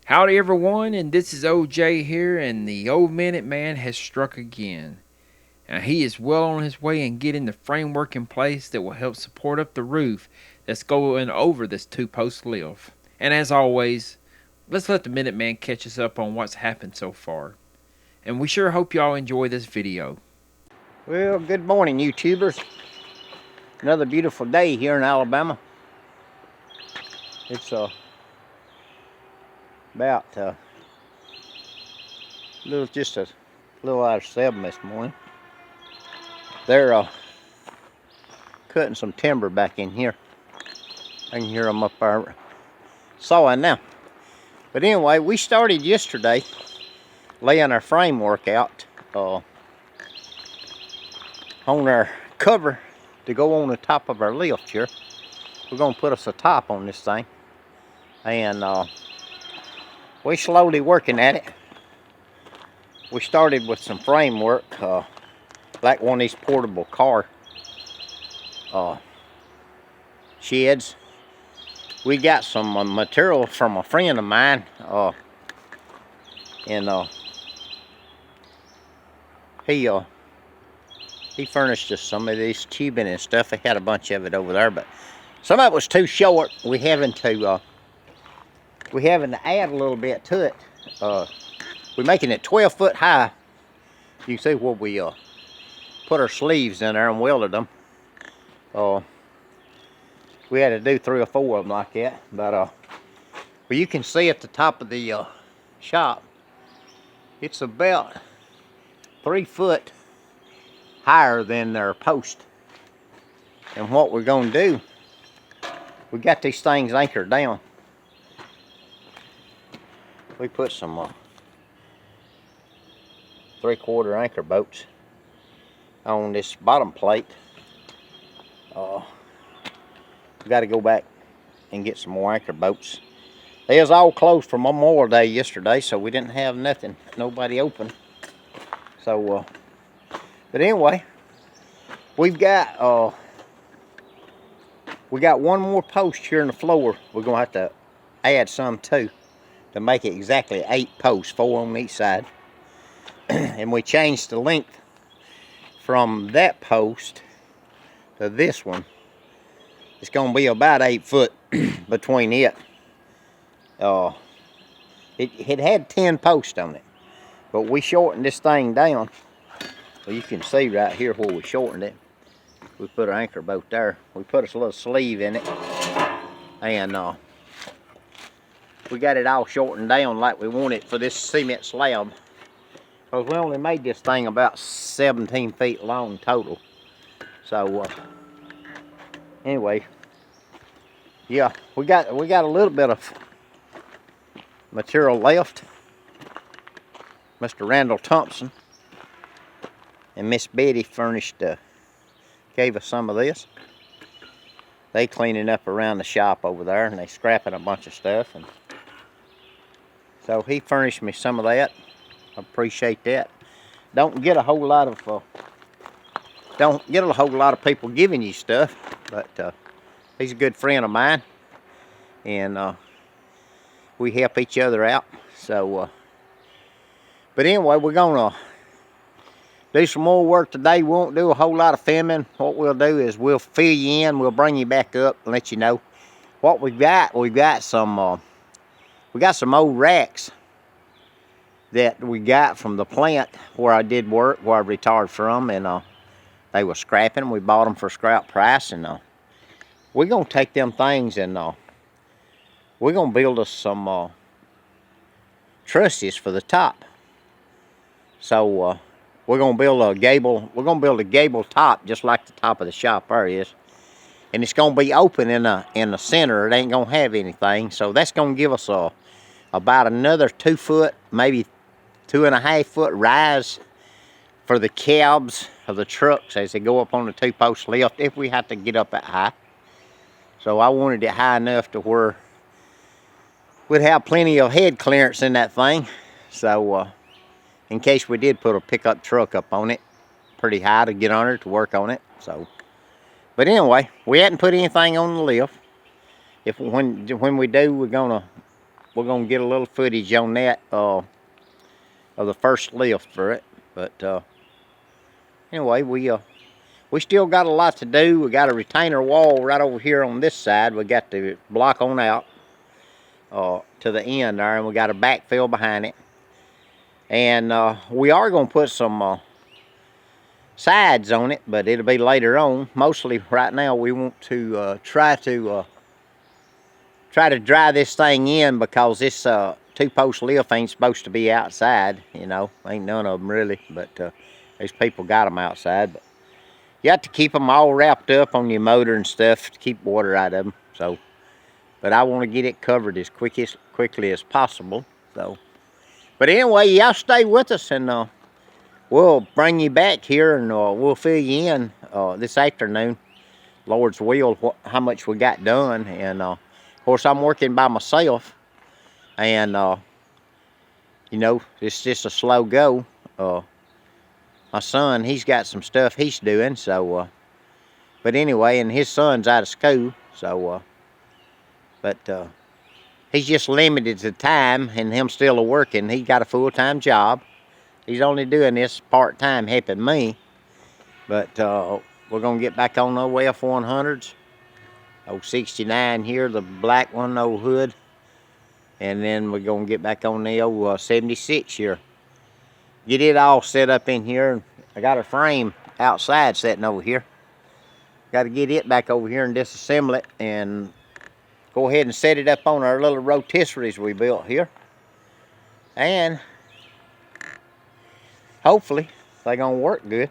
Howdy everyone, and this is OJ here, and the old Minute Man has struck again. And he is well on his way in getting the framework in place that will help support up the roof that's going over this two-post lift. And as always, let's let the Minute Man catch us up on what's happened so far. And we sure hope y'all enjoy this video. Well, good morning, YouTubers. Another beautiful day here in Alabama. It's about just a little out of 7 this morning. They're cutting some timber back in here. I can hear them up there sawing now. But anyway, we started yesterday laying our framework out on our cover to go on the top of our lift here. We're going to put us a top on this thing, and we're slowly working at it. We started with some framework, like one of these portable car sheds. We got some material from a friend of mine, and he furnished us some of this tubing and stuff. He had a bunch of it over there, but some of it was too short. We're having to add a little bit to it. We're making it 12 foot high. You can see where we put our sleeves in there and welded them. We had to do 3 or 4 of them like that. But well, you can see at the top of the shop, it's about 3 foot higher than their post. And what we're going to do, we got these things anchored down. We put some 3/4 anchor bolts on this bottom plate. We got to go back and get some more anchor bolts. They was all closed for Memorial Day yesterday, so we didn't have nobody open. So, but anyway, we got one more post here in the floor. We're gonna have to add some too to make it exactly 8 posts, 4 on each side. And we changed the length from that post to this one. It's gonna be about 8 foot between it. It had 10 posts on it, but we shortened this thing down. Well, you can see right here where we shortened it. We put our anchor bolt there. We put a little sleeve in it, and we got it all shortened down like we want it for this cement slab. Because we only made this thing about 17 feet long total. So anyway, yeah, we got a little bit of material left. Mr. Randall Thompson and Miss Betty gave us some of this. They cleaning up around the shop over there, and they scrapping a bunch of stuff, and so he furnished me some of that. I appreciate that. Don't get a whole lot of people giving you stuff, but he's a good friend of mine, and we help each other out. So, but anyway, we're gonna do some more work today. We won't do a whole lot of filming. What we'll do is we'll fill you in. We'll bring you back up and let you know what we've got. We got some old racks that we got from the plant where I did work, where I retired from, and they were scrapping. We bought them for scrap price, and we're gonna take them things and we're gonna build us some trusses for the top. So we're gonna build a gable. We're gonna build a gable top just like the top of the shop there is, and it's gonna be open in the center. It ain't gonna have anything, so that's gonna give us about another 2 foot, maybe 2.5 foot rise for the cabs of the trucks as they go up on the 2-post lift, if we have to get up that high. So I wanted it high enough to where we'd have plenty of head clearance in that thing. So in case we did put a pickup truck up on it pretty high to get on it to work on it. So, but anyway, we hadn't put anything on the lift. When we do, we're gonna we're gonna get a little footage on that of the first lift for it. But anyway, we still got a lot to do. We got a retainer wall right over here on this side. We got to block on out to the end there, and we got a backfill behind it. And we are gonna put some sides on it, but it'll be later on. Mostly right now we want to try to dry this thing in, because this two-post lift ain't supposed to be outside. You know, ain't none of them really, but these people got them outside. But you have to keep them all wrapped up on your motor and stuff to keep water out of them. So, but I want to get it covered as quickly as possible. So, but anyway, y'all stay with us, and we'll bring you back here, and we'll fill you in this afternoon, Lord's will, how much we got done. And of course, I'm working by myself, and you know, it's just a slow go. My son, he's got some stuff he's doing, so but anyway, and his son's out of school, so but he's just limited to time, and him still working. He got a full-time job. He's only doing this part-time, helping me. But we're gonna get back on the F100s. Old 69 here, the black one, old hood. And then we're gonna get back on the old 76 here. Get it all set up in here. I got a frame outside sitting over here. Got to get it back over here and disassemble it, and go ahead and set it up on our little rotisseries we built here. And hopefully they're gonna work good.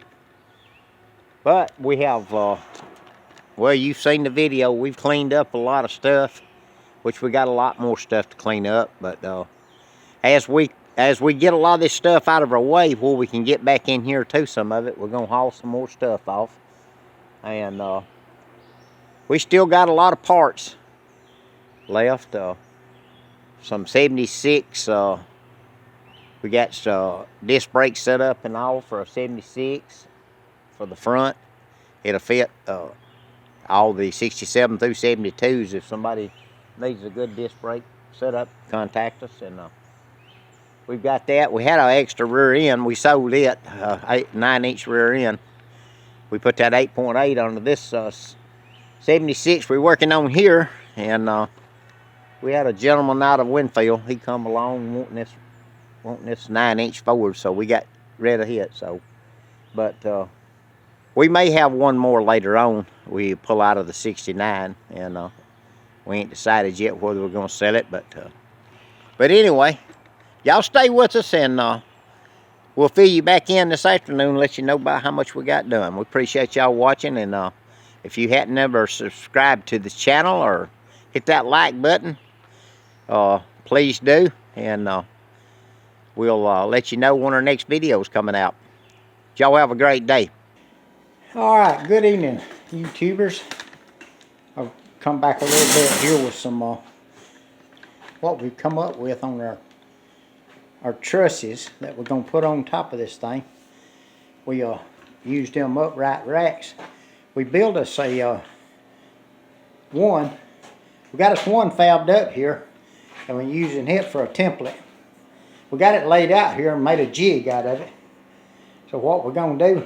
But we have, well, you've seen the video. We've cleaned up a lot of stuff, which we got a lot more stuff to clean up. But as we get a lot of this stuff out of our way, where we can get back in here to some of it, we're gonna haul some more stuff off. And we still got a lot of parts left. Some 76. We got disc brakes set up and all for a 76 for the front. It'll fit all the 67 through 72s. If somebody needs a good disc brake set up, contact us. And we've got that. We had our extra rear end. We sold it, 9-inch rear end. We put that 8.8 onto this 76 we're working on here. And we had a gentleman out of Winfield. He come along wanting this 9-inch Ford, so we got rid of it. So, but we may have one more later on. We pull out of the 69, and we ain't decided yet whether we're gonna sell it. But anyway, y'all stay with us, and we'll fill you back in this afternoon and let you know about how much we got done. We appreciate y'all watching, and if you hadn't ever subscribed to the channel or hit that like button, please do, and we'll let you know when our next video is coming out. Y'all have a great day. All right, good evening, YouTubers. I'll come back a little bit here with some what we've come up with on our trusses that we're gonna put on top of this thing. We used them upright racks. We built us a one. We got us one fabbed up here, and we're using it for a template. We got it laid out here and made a jig out of it. So what we're gonna do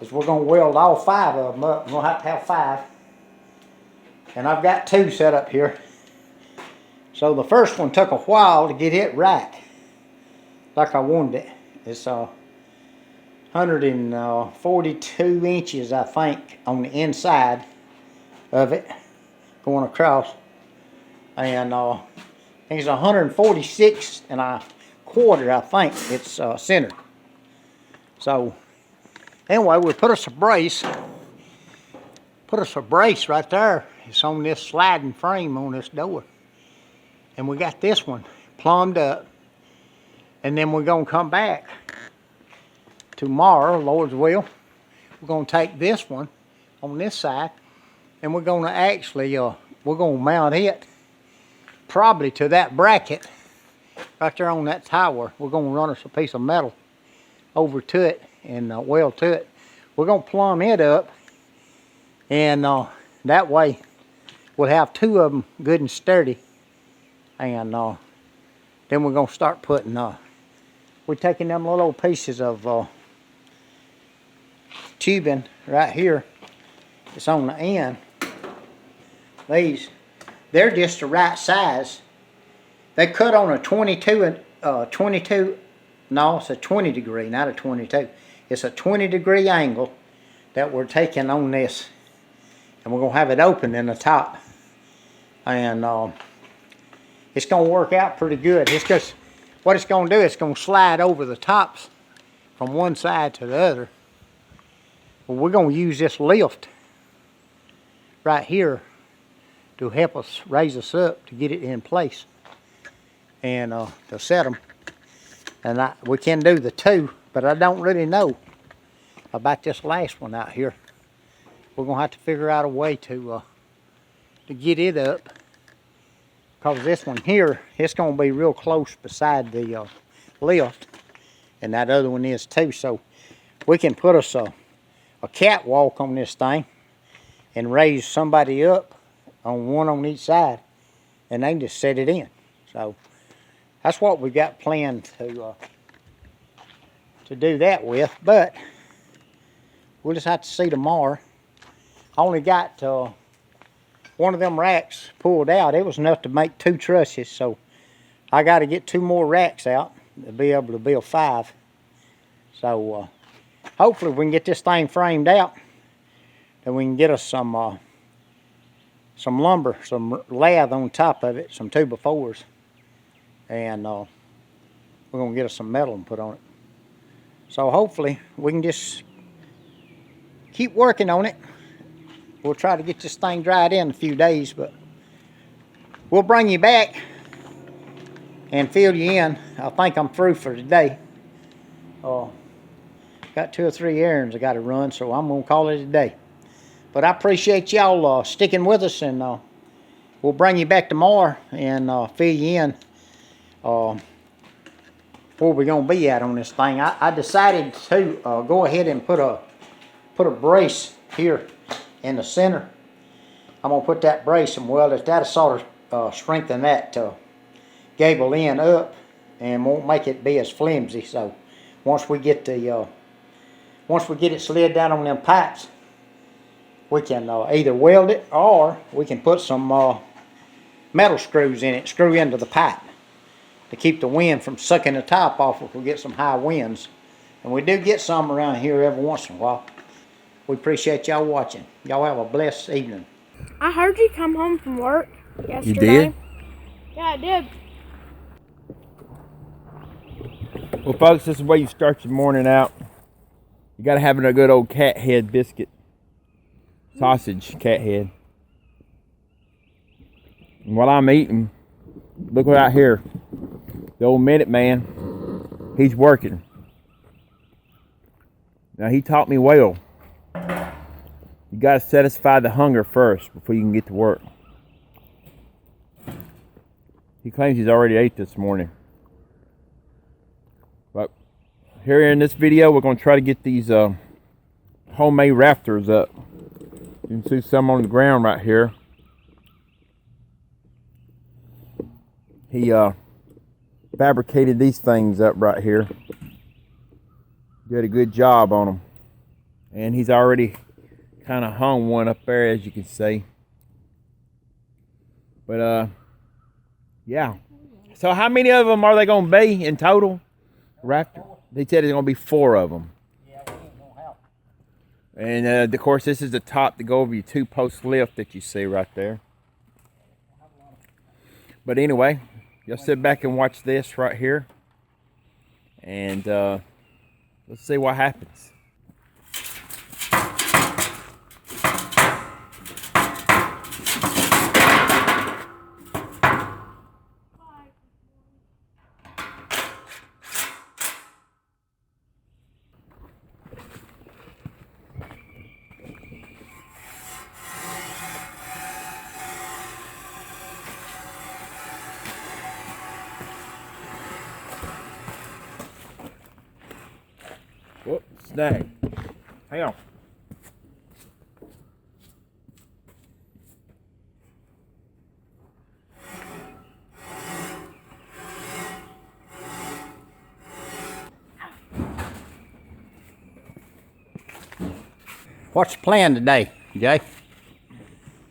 is we're gonna weld all 5 of them up. We'll have to have 5. And I've got 2 set up here. So the first one took a while to get it right, like I wanted it. It's 142 inches, I think, on the inside of it, going across. And it's 146 and a quarter, I think it's centered. So anyway, we put us a brace. Put us a brace right there. It's on this sliding frame on this door. And we got this one plumbed up. And then we're gonna come back tomorrow, Lord's will. We're gonna take this one on this side, and we're gonna actually we're gonna mount it probably to that bracket right there on that tower. We're gonna run us a piece of metal over to it and weld to it. We're gonna plumb it up, and that way we'll have 2 of them good and sturdy And then we're gonna start putting, we're taking them little pieces of tubing right here. It's on the end. These, they're just the right size. They cut on a 22, no, it's a 20 degree, not a 22. It's a 20-degree angle that we're taking on this. And we're gonna have it open in the top. And it's gonna work out pretty good. It's just, what it's gonna do, it's gonna slide over the tops from one side to the other. Well, we're gonna use this lift right here to help us raise us up to get it in place and to set them. And we can do the two, but I don't really know about this last one out here. We're gonna have to figure out a way to get it up, because this one here, it's gonna be real close beside the lift, and that other one is too. So we can put us a catwalk on this thing and raise somebody up on one on each side, and they can just set it in. So that's what we got planned to do that with, but we'll just have to see tomorrow. I only got one of them racks pulled out. It was enough to make 2 trusses, so I got to get 2 more racks out to be able to build 5. So hopefully we can get this thing framed out, and we can get us some lumber, some lath on top of it, some 2x4s, and we're gonna get us some metal and put on it. So hopefully we can just keep working on it. We'll try to get this thing dried in a few days, but we'll bring you back and fill you in. I think I'm through for today. Got 2 or 3 errands I got to run, so I'm gonna call it a day. But I appreciate y'all sticking with us, and we'll bring you back tomorrow and fill you in where we're gonna be at on this thing. I decided to go ahead and put a brace here in the center. I'm gonna put that brace and weld it. That'll sort of strengthen that gable end up and won't make it be as flimsy. So once we get it slid down on them pipes, we can either weld it, or we can put some metal screws in it, screw into the pipe to keep the wind from sucking the top off if we get some high winds. And we do get some around here every once in a while. We appreciate y'all watching. Y'all have a blessed evening. I heard you come home from work yesterday. You did? Yeah, I did. Well, folks, this is the way you start your morning out. You got to have a good old cat head biscuit. Sausage cat head. And while I'm eating, look out here. The old Minute Man, he's working. Now, he taught me well. You got to satisfy the hunger first before you can get to work. He claims he's already ate this morning. But here in this video, we're going to try to get these homemade rafters up. You can see some on the ground right here. He fabricated these things up right here. Did a good job on them. And he's already kind of hung one up there, as you can see. But yeah. So how many of them are they going to be in total? Rafter? They said there's going to be 4 of them. And of course, this is the top to go over your 2-post lift that you see right there. But anyway, y'all sit back and watch this right here. And let's see what happens. Whoop, snag. Hang on. What's the plan today, Jay?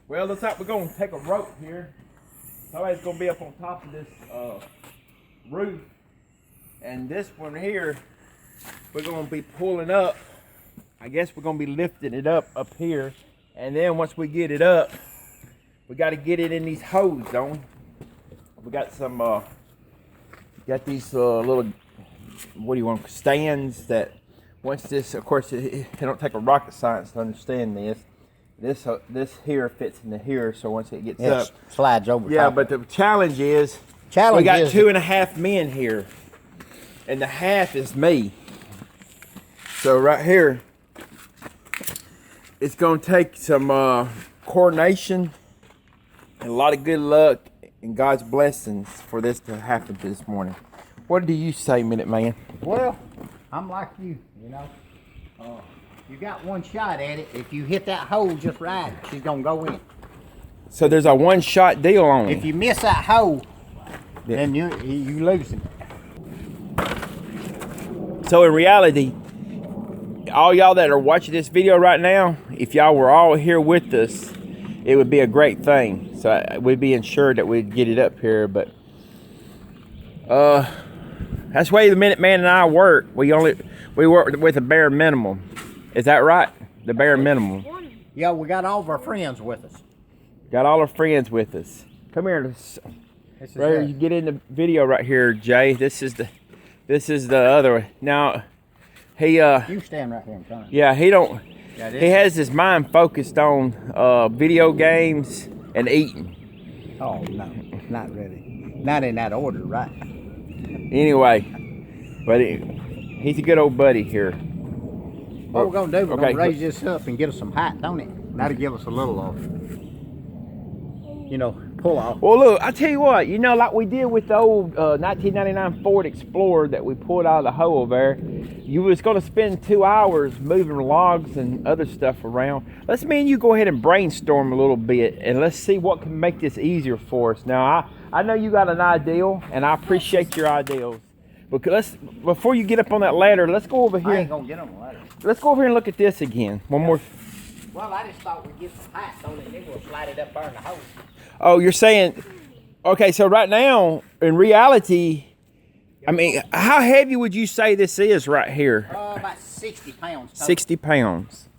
Well, looks like we're going to take a rope here. Somebody's going to be up on top of this roof. And this one here, we're going to be pulling up. I guess we're going to be lifting it up here. And then once we get it up, we got to get it in these holes, don't we? We got some, got these little, what do you want, stands that once this, of course, it don't take a rocket science to understand this. This here fits into here, so once it gets up, slides over. Yeah, but the challenge is, we got 2.5 men here, and the half is me. So right here, it's gonna take some coordination and a lot of good luck and God's blessings for this to happen this morning. What do you say, Minute Man? Well, I'm like you, you know. You got one shot at it. If you hit that hole just right, she's gonna go in. So there's a one-shot deal on it. If you miss that hole, then you losing. So in reality, all y'all that are watching this video right now, if y'all were all here with us, it would be a great thing. So we'd be ensured that we'd get it up here, but that's the way the Minute Man and I work. We work with a bare minimum. Is that right? The bare minimum. Yeah, we got all of our friends with us. Got all our friends with us. Come here. Right here, you get in the video right here, Jay. This is the other one. Now, he you stand right here in front. Yeah, he has his mind focused on video games and eating. Oh no, not really. Not in that order, right? Anyway, but he's a good old buddy here. What we're gonna do, we're gonna raise this up and get us some height, don't it? That'll give us a little, pull off. Well, look, I tell you what, like we did with the old 1999 Ford Explorer that we pulled out of the hole there. You was gonna spend 2 hours moving logs and other stuff around. Let's me and you go ahead and brainstorm a little bit, and let's see what can make this easier for us. Now, I know you got an ideal, and I appreciate your ideals. But before you get up on that ladder, let's go over here. I ain't gonna get on the ladder. Let's go over here and look at this again. One more. Well, I just thought we'd get some height on it, and then we'll slide it up there in the hole. Oh, you're saying, okay, so right now, in reality, I mean, how heavy would you say this is right here? About 60 pounds. Total. 60 pounds.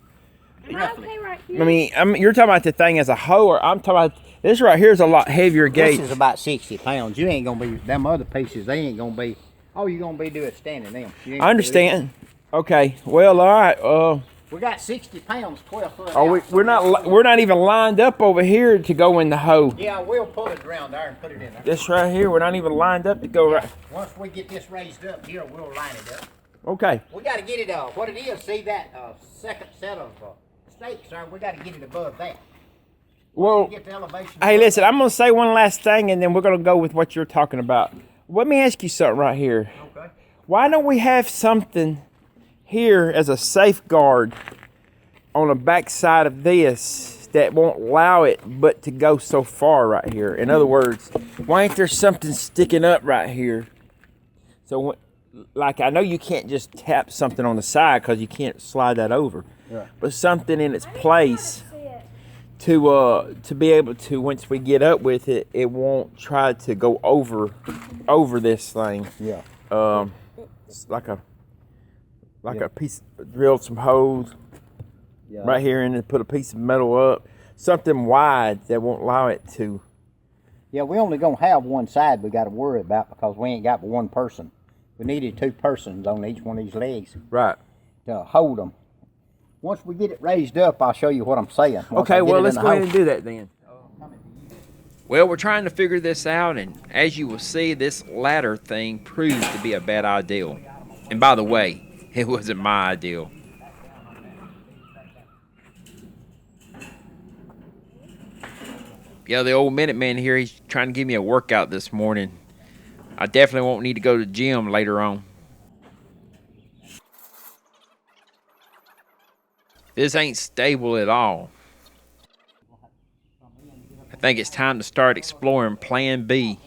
Okay, right here. I mean, you're talking about the thing as a whole, or I'm talking about, this right here is a lot heavier gauge. This is about 60 pounds. You ain't gonna be, them other pieces, they ain't gonna be, all you're gonna be doing is standing them. I understand. Okay, well, all right. We got 60 pounds, 12 foot. Are we're not even lined up over here to go in the hole. Yeah, we'll pull it around there and put it in there. This right here, we're not even lined up to go right. Once we get this raised up here, we'll line it up. Okay. We got to get it, what it is, see that second set of stakes there, we got to get it above that. Well, get the elevation hey, listen, I'm going to say one last thing, and then we're going to go with what you're talking about. Let me ask you something right here. Okay. Why don't we have something here as a safeguard on the back side of this that won't allow it but to go so far right here? In other words, why ain't there something sticking up right here? So, like, I know you can't just tap something on the side because you can't slide that over. Yeah. But something in its place to be able to, once we get up with it, it won't try to go over this thing. Yeah. It's like a piece, drilled some holes right here and then put a piece of metal up, something wide that won't allow it to. Yeah, we only gonna have one side we got to worry about because we ain't got but one person. We needed 2 persons on each one of these legs. Right. To hold them. Once we get it raised up, I'll show you what I'm saying. Okay, well, let's go ahead and do that then. Well, we're trying to figure this out, and as you will see, this ladder thing proved to be a bad idea. And by the way, it wasn't my ideal. Yeah, the old Minute Man here, he's trying to give me a workout this morning. I definitely won't need to go to the gym later on. This ain't stable at all. I think it's time to start exploring Plan B.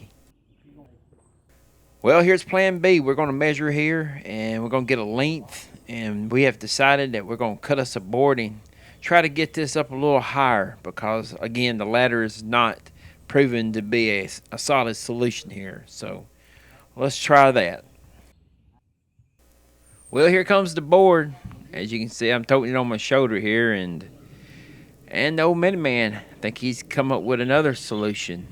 Well, here's Plan B. We're going to measure here, and we're going to get a length, and we have decided that we're going to cut us a board and try to get this up a little higher because, again, the ladder is not proven to be a solid solution here. So let's try that. Well, here comes the board. As you can see, I'm toting it on my shoulder here, and the old Minuteman, I think he's come up with another solution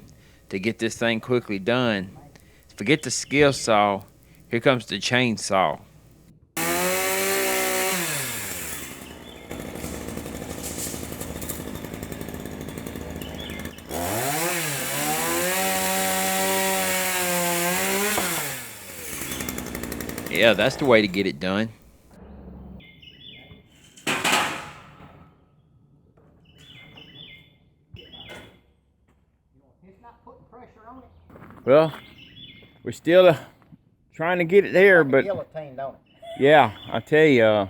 to get this thing quickly done. Forget the skill saw. Here comes the chainsaw. Yeah, that's the way to get it done. It's not putting pressure on it. Well, we're still trying to get it there, but Guillotine, don't it? yeah, I tell you,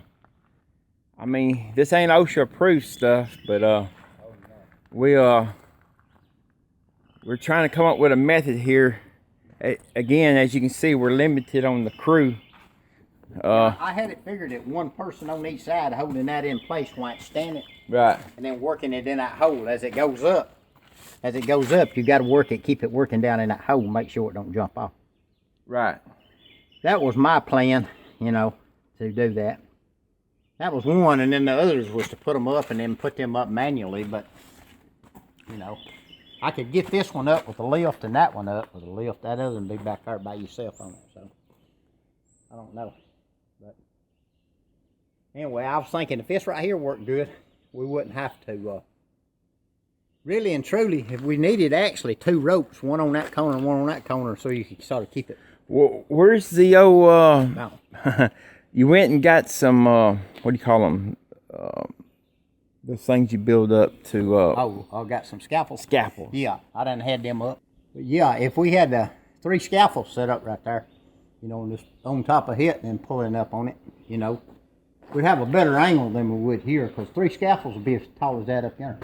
I mean, this ain't OSHA-approved stuff, but we're trying to come up with a method here. Again, as you can see, we're limited on the crew. I had it figured that one person on each side holding that in place while it's standing, Right. and then working it in that hole as it goes up. As it goes up, you got to work it, keep it working down in that hole, make sure it don't jump off. Right. That was my plan, you know, to do that. That was one, and then the others was to put them up and then put them up manually, but, you know, I could get this one up with a lift and that one up with a lift. That other one be back there by yourself on it, so I don't know. But anyway, I was thinking if this right here worked good, we wouldn't have to, really and truly, if we needed actually two ropes, one on that corner and one on that corner, so you could sort of keep it. Well, where's the old, No. you went and got some, what do you call them? The things you build up to, I got some scaffolds. scaffolds. Yeah, I done had them up. But yeah, if we had the 3 scaffolds set up right there, you know, just on top of it and pulling up on it, you know, we'd have a better angle than we would here, because 3 scaffolds would be as tall as that up there.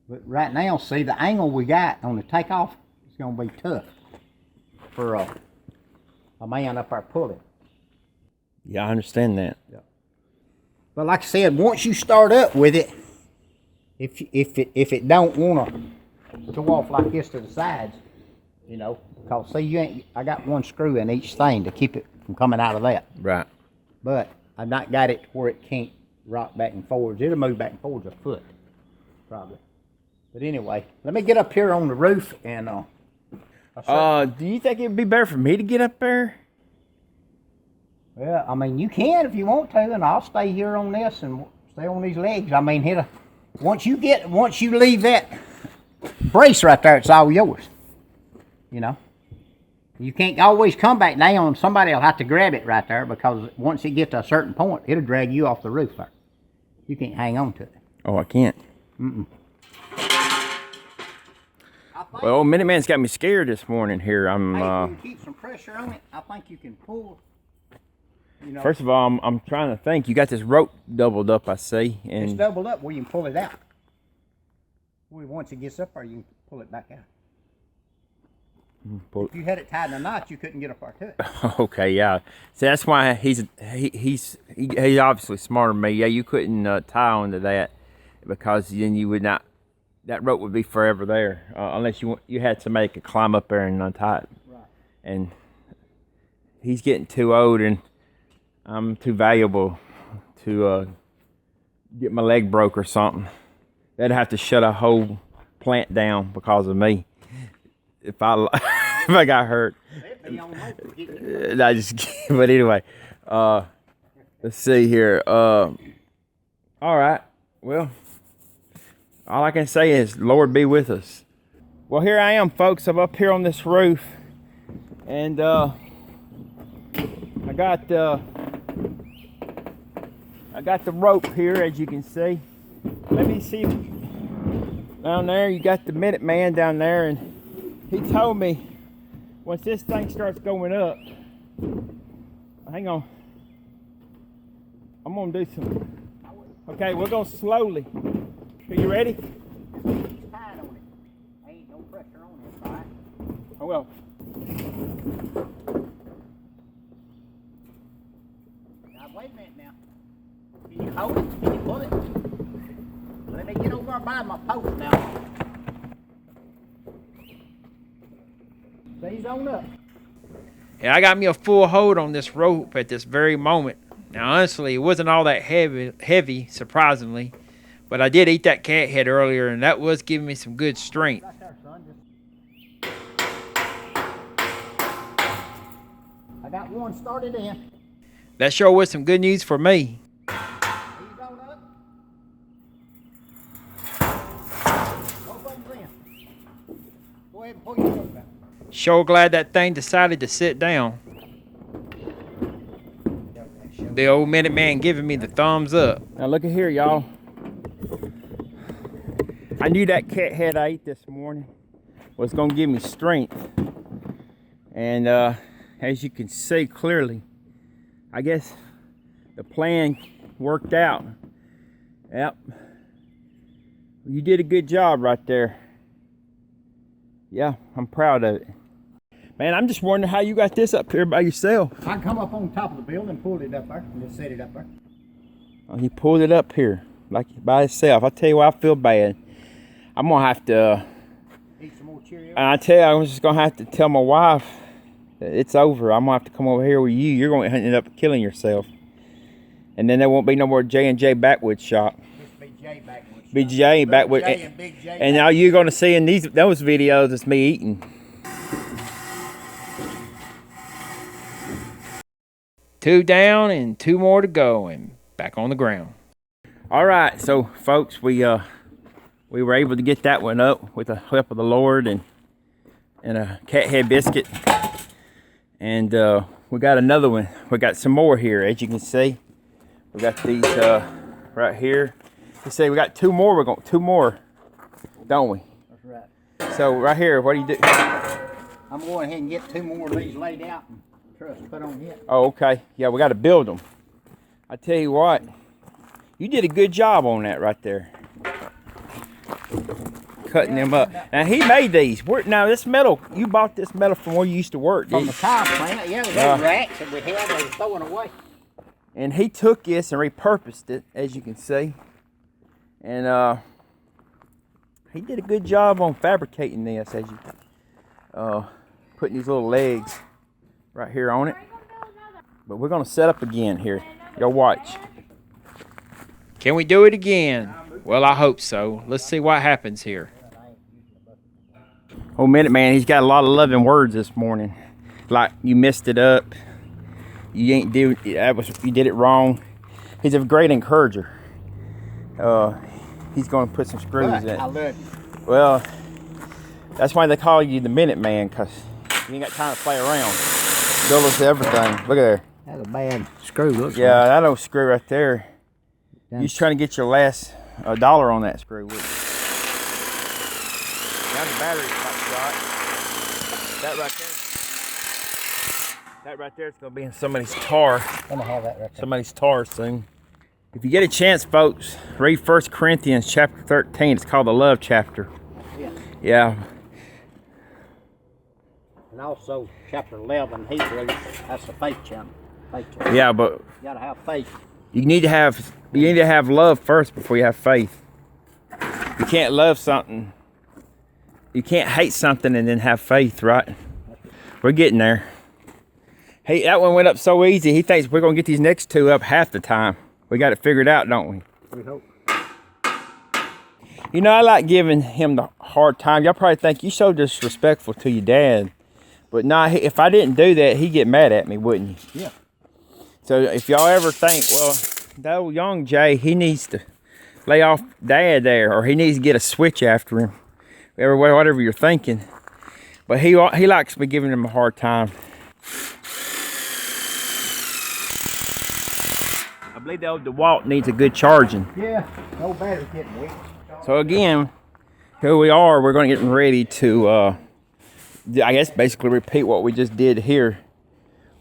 But right now, see, the angle we got on the takeoff is going to be tough for a man up there pulling. Yeah, I understand that. Yeah. But like I said, once you start up with it, if it don't want to go off like this to the sides, you know, because see, I got one screw in each thing to keep it from coming out of that. Right. But I've not got it to where it can't rock back and forwards. It'll move back and forwards a foot, probably. But anyway, let me get up here on the roof and do you think it'd be better for me to get up there? well, I mean, you can if you want to, and I'll stay here on this and stay on these legs. I mean, once you leave that brace right there, it's all yours. You know, you can't always come back down. Somebody will have to grab it right there, because once it gets to a certain point, it'll drag you off the roof there. You can't hang on to it. Oh, I can't. Well, Minuteman's got me scared this morning here. Hey, if you can keep some pressure on it, I think you can pull. You know, First of all, I'm trying to think. You got this rope doubled up, I see, it's and doubled up where you can pull it out. Once it gets up there, you can pull it back out. If you had it tied in a knot, you couldn't get up there to it. okay, yeah. See, that's why he's obviously smarter than me. Yeah, you couldn't tie onto that, because then you would not. That rope would be forever there, unless you had somebody could climb up there and untie it. Right. And he's getting too old, and I'm too valuable to get my leg broke or something. They'd have to shut a whole plant down because of me if I if I got hurt. I just. But anyway, let's see here. All right. Well, all I can say is, Lord be with us. Well, here I am, folks. I'm up here on this roof, and I got the rope here, as you can see. Let me see. Down there, you got the Minuteman down there, and he told me once this thing starts going up, hang on, I'm gonna do some. Okay, we're gonna slowly. Are you ready? It's tied on it. Ain't no pressure on it, all right? Oh well. Now, wait a minute now. Can you hold it? Can you pull it? over by my post now. He's on up. Yeah, I got me a full hold on this rope at this very moment. Now, honestly, it wasn't all that heavy, surprisingly. But I did eat that cat head earlier, and that was giving me some good strength. Right there, son. I got one started in. That sure was some good news for me. He's on up. Both of them's in. Go ahead and pull your rope out. Sure glad that thing decided to sit down. The old Minute Man giving me the thumbs up. Now look at here, y'all. I knew that cat head I ate this morning was gonna give me strength. And as you can see clearly, I guess the plan worked out. Yep. You did a good job right there. Yeah, I'm proud of it. Man, I'm just wondering how you got this up here by yourself. I can come up on top of the building, pull it up there, and just set it up there. Oh, he pulled it up here, like by himself. I tell you what, I feel bad. I'm gonna have to. Eat some more Cheerios. I tell you, I'm just gonna have to tell my wife that it's over. I'm gonna have to come over here with you. You're gonna end up killing yourself, and then there won't be no more J&J Backwood shop. Just be J Backwood. Big J Backwood, and Big J. and now you're gonna see in those videos it's me eating. 2 down and 2 more to go, and back on the ground. All right, so folks, we were able to get that one up with the help of the Lord and a cat head biscuit, and we got another one. We got some more here, as you can see. We got these right here. You say we got 2 more. We're going 2 more, don't we? That's right. So right here, what do you do? I'm going ahead and get 2 more of these laid out and trust put on here. Oh, okay. Yeah, we got to build them. I tell you what, you did a good job on that right there. Cutting them up. Now he made these. Now this metal, you bought this metal from where you used to work, From didn't the you? tire plant, yeah, those racks that we had, they were throwing away. And he took this and repurposed it, as you can see. And he did a good job on fabricating this, as you putting these little legs right here on it. But we're gonna set up again here. Y'all watch. Can we do it again? Well, I hope so. Let's see what happens here. Oh, Minute Man, he's got a lot of loving words this morning. Like, you messed it up. You ain't do you did it wrong. He's a great encourager. He's gonna put some screws in it. I love you. Well, that's why they call you the Minute Man, cause you ain't got time to play around. Build us everything. Look at there. That's a bad screw, looks Yeah, like. that old screw right there. You just trying to get your last dollar on that screw. Now the battery's about shot. That right there is gonna be in somebody's tar. I'm gonna have that right there. Somebody's tar soon. If you get a chance, folks, read 1 Corinthians chapter 13. It's called the love chapter. Yeah. Yeah. And also chapter 11, Hebrews, that's the faith chapter. Faith chapter. Yeah, but You gotta have faith. you need to have love first before you have faith. You can't love something. You can't hate something and then have faith, right? We're getting there. Hey, that one went up so easy. He thinks we're gonna get these next 2 up half the time. We got it figured out, don't we? We hope. You know, I like giving him the hard time. Y'all probably think you so disrespectful to your dad. But nah, if I didn't do that, he'd get mad at me, wouldn't he? Yeah. So if y'all ever think, well, that old young Jay, he needs to lay off dad there, or he needs to get a switch after him, or whatever you're thinking. But he likes me giving him a hard time. I believe the old DeWalt needs a good charging. Yeah, no battery's getting weak. So again, here we are. We're going to get ready to, I guess, basically repeat what we just did here.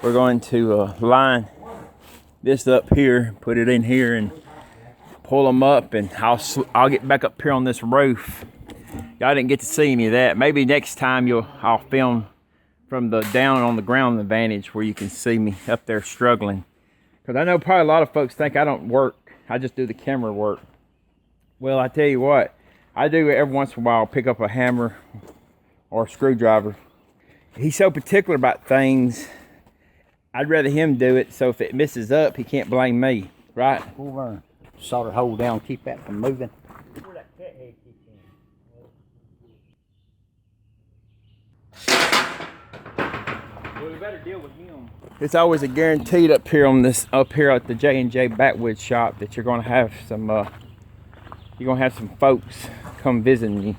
We're going to line this up here, put it in here, and pull them up. And I'll get back up here on this roof. Y'all didn't get to see any of that. Maybe next time I'll film from the down on the ground vantage where you can see me up there struggling. Because I know probably a lot of folks think I don't work. I just do the camera work. Well, I tell you what, I do every once in a while pick up a hammer or a screwdriver. He's so particular about things. I'd rather him do it, so if it messes up, he can't blame me, right? Over solder hole down, keep that from moving. Well, we better deal with him. It's always a guaranteed up here at the J&J Backwood shop that you're gonna have some folks come visiting you.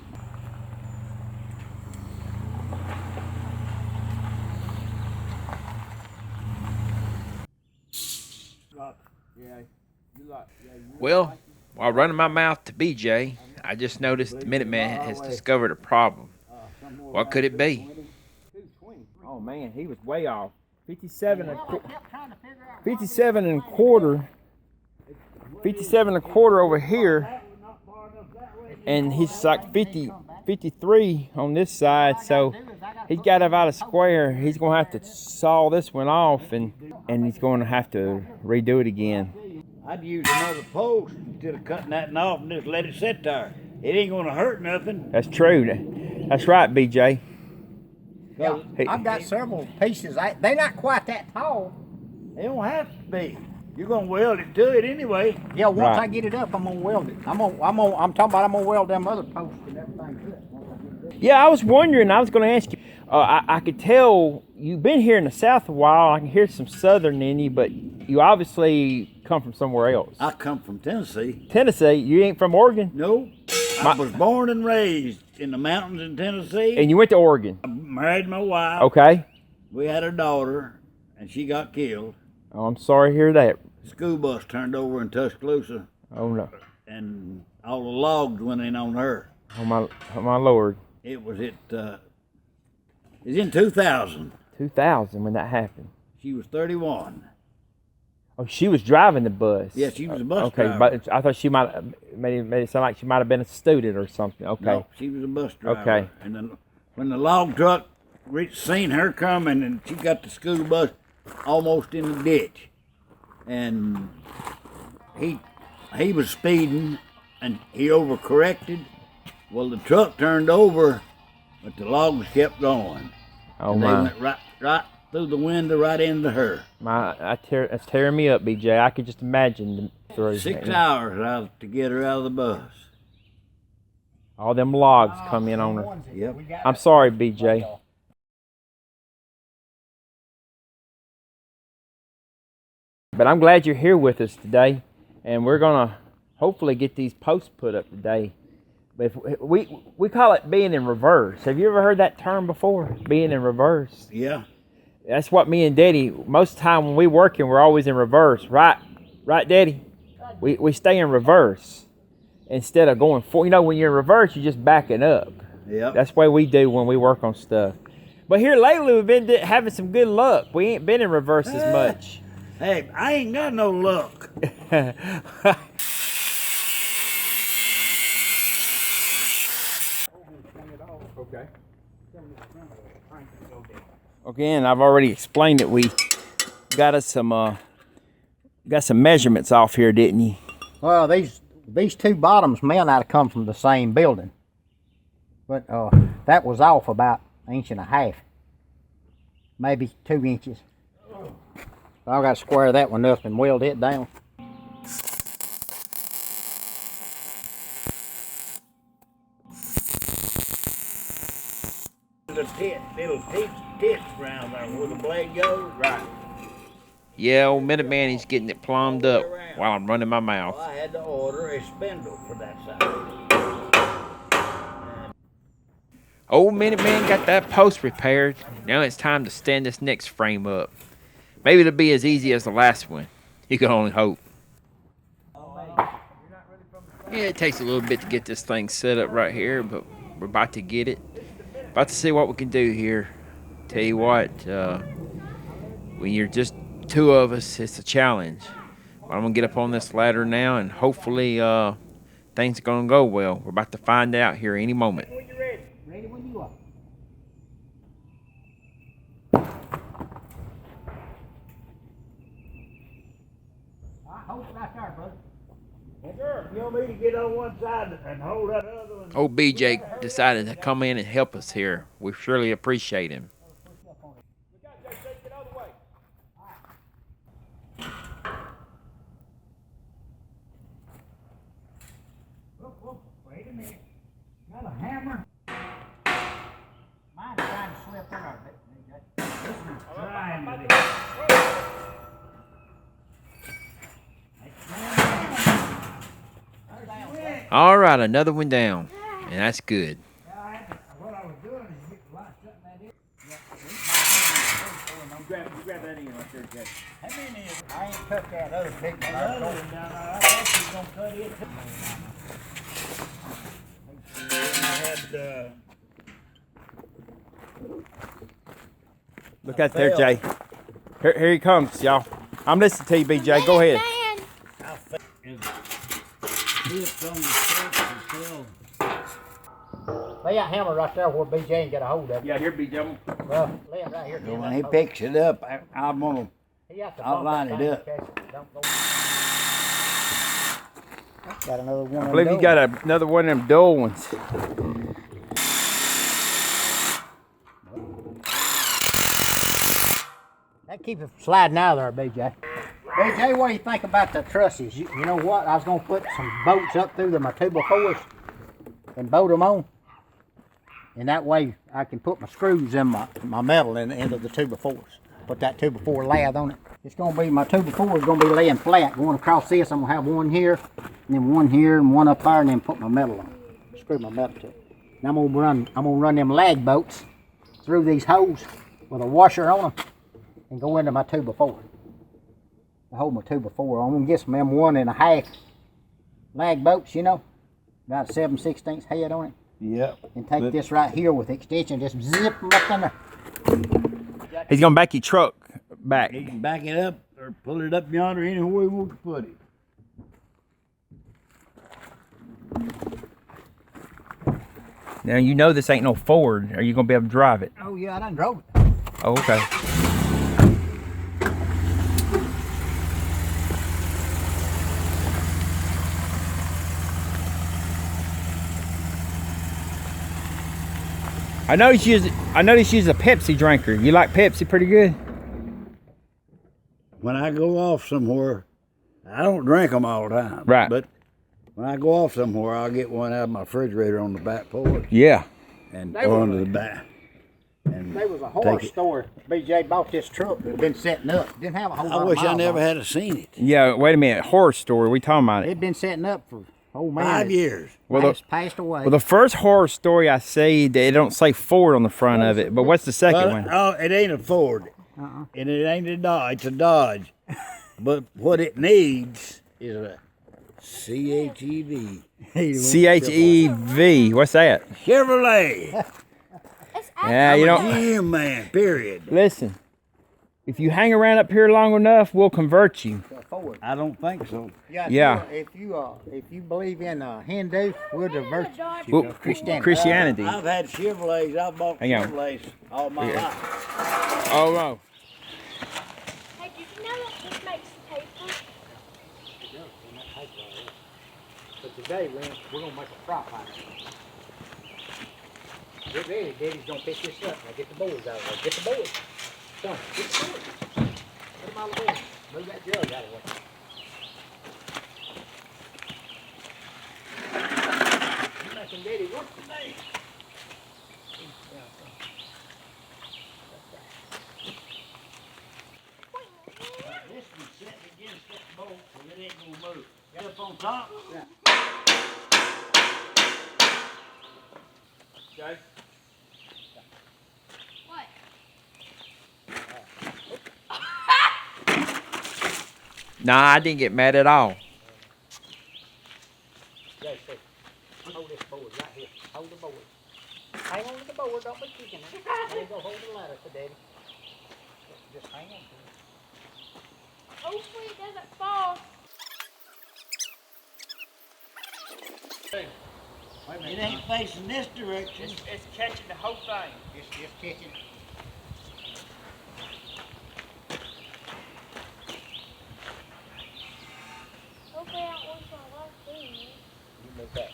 Well, while running my mouth to BJ, I just noticed the Minuteman has discovered a problem. What could it be? Oh man, he was way off. 57 and 57 and a quarter. 57 and a quarter over here, and he's like 53 on this side, so he's got about a square. He's gonna have to saw this one off, and he's gonna have to redo it again. I'd use another post instead of cutting that off and just let it sit there. It ain't gonna hurt nothing. That's true. That's right, BJ. Yeah, I've got several pieces. They're not quite that tall. They don't have to be. You're gonna weld it to it anyway. Yeah, once Right. I get it up, I'm gonna weld it. I'm talking about I'm gonna weld them other posts and everything to it. Once I get it up. Yeah, I was wondering. I was gonna ask you. I could tell you've been here in the South a while. I can hear some Southern in you, but you obviously come from somewhere else. I come from Tennessee. Tennessee. You ain't from Oregon, No, I was born and raised in the mountains in Tennessee. and you went to Oregon. I married my wife. Okay. We had a daughter, and she got killed. Oh, I'm sorry to hear that. The school bus turned over in Tuscaloosa, Oh no. and all the logs went in on her. Oh my Lord. It was in 2000. 2000 when that happened. She was 31. Oh, she was driving the bus. Yeah, she was a bus okay, driver. but I thought she made it sound like she might have been a student or something. Okay. No, she was a bus driver. Okay. And then when the log truck seen her coming, and she got the school bus almost in the ditch, and he was speeding, and he overcorrected. Well, the truck turned over, but the logs kept going. Oh and my. They went right through the window, right into her. That's tearing me up, BJ. I could just imagine the through 6 hours out to get her out of the bus. all them logs come in on her. Yep. I'm sorry, BJ. But I'm glad you're here with us today, and we're gonna hopefully get these posts put up today. But if we call it being in reverse. Have you ever heard that term before? Being in reverse. Yeah. That's what me and Daddy, most of the time when we working, we're always in reverse, right? Right, Daddy? We stay in reverse instead of going forward. You know, when you're in reverse, you're just backing up. Yep. That's the way we do when we work on stuff. But here lately, we've been having some good luck. We ain't been in reverse as much. Hey, I ain't got no luck. Okay. Again, I've already explained that we got us some measurements off here, didn't you? Well, these two bottoms may not have come from the same building, but that was off about an inch and a half, maybe 2 inches. So I've got to square that one up and weld it down. The little tips around there where the blade goes. Right. Yeah, old Minuteman, he's getting it plumbed up while I'm running my mouth. Well, I had to order a spindle for that side. Old Minuteman got that post repaired. Now it's time to stand this next frame up. Maybe it'll be as easy as the last one. You can only hope. Yeah, it takes a little bit to get this thing set up right here, but we're about to get it. About to see what we can do here. Tell you what, when you're just two of us, it's a challenge. But I'm gonna get up on this ladder now, and hopefully things are gonna go well. We're about to find out here any moment. When you're ready. Ready when you are. I hope right there, brother. You want me to get on one side and hold that other one? Old BJ decided to come in and help us here. We surely appreciate him. Wait a minute. Got a hammer? Mine's trying to slip in our bit. This one's trying to be. All right, another one down, and that's good. What I was doing is get locked up in that. Grab that in right there, Jay. How many is it? I ain't took that other big one. Other one down there. I thought you was gonna cut it too. Look out there, Jay. Here he comes, y'all. I'm listening to you, BJ. Go ahead. Lay that hammer right there where BJ ain't got a hold of it. Yeah, here, BJ. Well, lay it right here. When he picks it up, I'm gonna I'll line it up. Got another one. I believe you got another one of them dull ones. That keep it sliding out of there, BJ. BJ, what do you think about the trusses? You know what? I was gonna put some bolts up through my 2x4s and bolt them on, and that way I can put my screws in my metal in the end of the 2x4s. Put that 2x4 lath on it. It's gonna be, my 2x4 is gonna be laying flat. Going across this, I'm gonna have one here, and then one here, and one up there, and then put my metal on. Screw my metal to it. And I'm gonna run them lag bolts through these holes with a washer on them, and go into my 2x4. I hold my 2x4 on. I'm gonna get some M1.5 lag bolts, you know, about 7/16 head on it. Yep. And take this right here with extension, just zip them up in there. He's gonna back your truck back. He can back it up or pull it up yonder anywhere he wants to put it. Now you know this ain't no Ford. Are you gonna be able to drive it? Oh yeah, I done drove it. Oh, okay. I noticed you use a Pepsi drinker. You like Pepsi pretty good? When I go off somewhere, I don't drink them all the time. Right. But when I go off somewhere, I'll get one out of my refrigerator on the back porch Yeah. and go under the back. And There was a horse store. BJ bought this truck that had been setting up. Didn't have a whole lot I of wish I miles never on it. had seen it. Yeah, wait a minute. Horror story. We talking about it. It'd been setting up for, oh man. 5 years. Well, Passed away. Well, the first horror story I see, they don't say Ford on the front of it. But what's the second one? Oh, it ain't a Ford. And it ain't a Dodge. It's a Dodge. But what it needs is a CHEV. CHEV. What's that? Chevrolet. Yeah, you don't. Gym man, period. Listen, if you hang around up here long enough, we'll convert you. I don't think so. Yeah. If you believe in Hindu, we'll divert you Well, to Christianity. Christianity. I've had Chevrolets. I've bought Hang on. Chevrolets all my life. Oh no. Hey, did you know that this makes paper? But today, we're gonna make a fry pan. Get ready, Daddy's gonna pick this up. Now get the boards out of there. Get the boards. Son, get the boards. Put them out of the way. Move that jug out of the way. You making Daddy work today? This one's set against that bolt, so it ain't gonna move. Get up on top. Yeah. Okay. What? Nah, I didn't get mad at all. Jay, see. Hold this board right here. Hold the board. Hang on to the board, don't be kicking it. There you go, hold the ladder to Daddy. Just hang on to it. Hopefully it doesn't fall. It ain't facing this direction. It's catching the whole thing. Just kicking it. Hopefully I don't lose my left thing. You move back.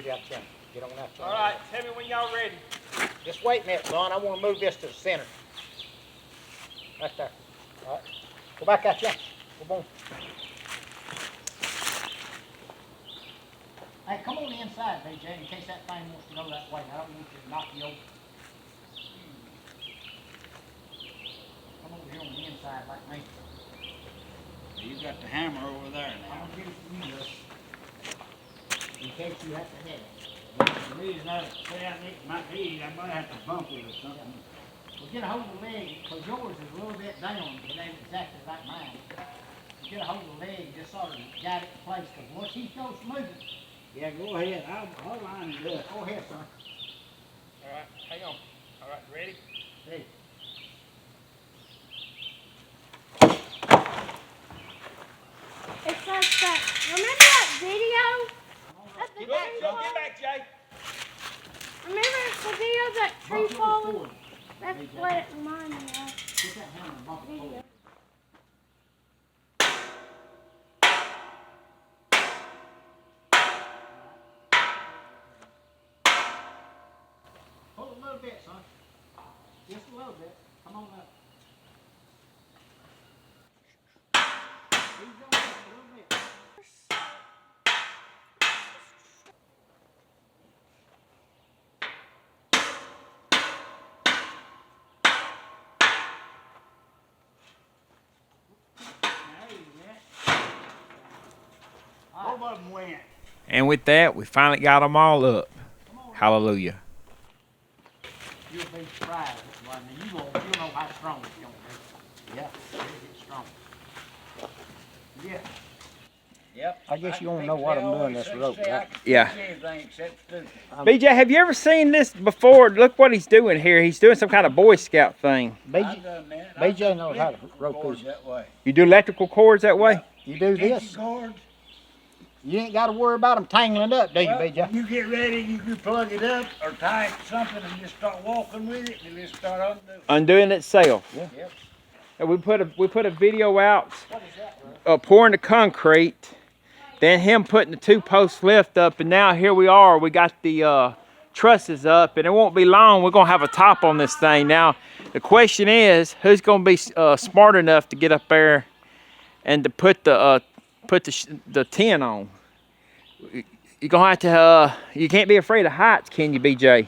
Get out there. Get on out there. All right, tell me when y'all ready. Just wait a minute, son. I want to move this to the center. Right there. All right. Go back out there. Come on. Hey, come on the inside, BJ, in case that thing wants to go that way. I don't want you to knock you over. Come over here on the inside like me. You got the hammer over there I'm now. gonna give it to you, Gus. In case you have to hit it. The reason I say I need my feet, I might have to bump it or something. Well, get a hold of the leg, because yours is a little bit down. It ain't exactly like mine. You get a hold of the leg, just sort of guide it in place, because once he goes moving, Yeah, go ahead. I'll line it up. go ahead, son. All right, hang on. All right, ready? Hey. It's like that. Remember that video? At the Look, tree Joe, fall? get back, Jay. Remember the video of that tree Bump it falling? forward. That's what it reminded me of. Get that hammer and bump it Video. forward. Pull a little bit, son. Just a little bit. Come on up. Ease on up a little bit. Both of them went. And with that, we finally got them all up. Hallelujah. You'll be surprised this one. And you'll know how strong it's going to be. Yeah, it'll get strong. Yeah. Yep. I guess you don't know what I'm doing this rope, right? Yeah. Anything except stupid. BJ, have you ever seen this before? Look what he's doing here. He's doing some kind of Boy Scout thing. I've BJ, done that. BJ knows how to rope cords his. that way. You do electrical cords that way? You do this, Pinky cords. you ain't got to worry about them tangling up, do you, Well, BJ? when you get ready, you can plug it up or tie it to something and just start walking with it and just start undoing. Undoing itself. Yep. And we put a video out What is that, bro? pouring the concrete, then him putting the 2-post lift up, and now here we are. We got the trusses up, and it won't be long. We're gonna have a top on this thing. Now, the question is, who's gonna be smart enough to get up there and to put the tin on? You're gonna have to. You can't be afraid of heights, can you, BJ?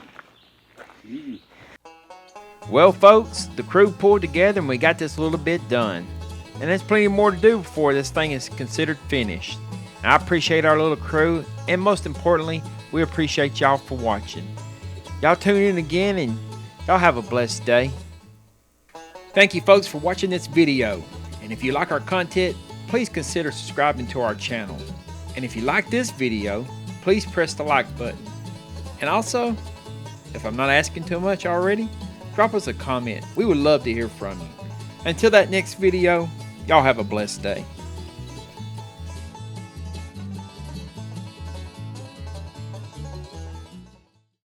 Well, folks, the crew pulled together and we got this little bit done. And there's plenty more to do before this thing is considered finished. And I appreciate our little crew, and most importantly, we appreciate y'all for watching. Y'all tune in again, and y'all have a blessed day. Thank you, folks, for watching this video. And if you like our content, please consider subscribing to our channel. And if you like this video, please press the like button. And also, if I'm not asking too much already, drop us a comment. We would love to hear from you. Until that next video, y'all have a blessed day.